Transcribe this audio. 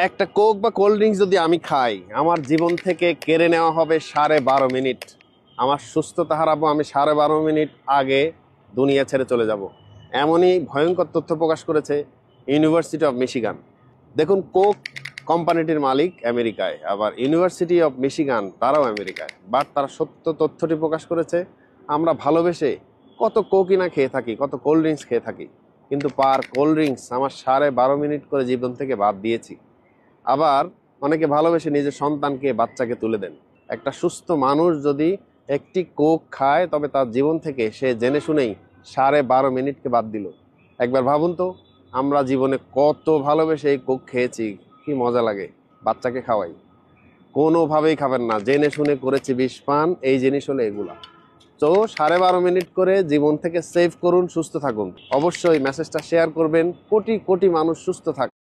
একটা কোক বা cold drinks যদি আমি খাই, আমার জীবন থেকে কেড়ে নেওয়া হবে 12.5 মিনিট। আমার সুস্থতা হারাবো, আমি 12.5 মিনিট আগে দুনিয়া ছেড়ে চলে যাব। এমনই ভয়ঙ্কর তথ্য প্রকাশ করেছে ইউনিভার্সিটি অফ মিশিগান। দেখুন, কোক কোম্পানিটির মালিক আমেরিকায়, আবার ইউনিভার্সিটি অফ মিশিগান তারাও আমেরিকায়, বাট তারা সত্য তথ্যটি প্রকাশ করেছে। আমরা ভালোবেসে কত কোকই না খেয়ে থাকি, কত কোল্ড ড্রিঙ্কস খেয়ে থাকি, কিন্তু পার কোল্ড ড্রিঙ্কস আমার 12.5 মিনিট করে জীবন থেকে বাদ দিয়েছি। আবার অনেকে ভালোবেসে নিজের সন্তানকে, বাচ্চাকে তুলে দেন। একটা সুস্থ মানুষ যদি একটি কোক খায়, তবে তার জীবন থেকে সে জেনে শুনেই 12.5 মিনিটকে বাদ দিল। একবার ভাবুন তো, আমরা জীবনে কত ভালোবেসে এই কোক খেয়েছি, কি মজা লাগে। বাচ্চাকে খাওয়াই, কোনোভাবেই খাবেন না, জেনে শুনে করেছি বিষ পান, এই জিনিস হলো এগুলা। তো 12.5 মিনিট করে জীবন থেকে সেভ করুন, সুস্থ থাকুন। অবশ্যই মেসেজটা শেয়ার করবেন, কোটি কোটি মানুষ সুস্থ থাকুন।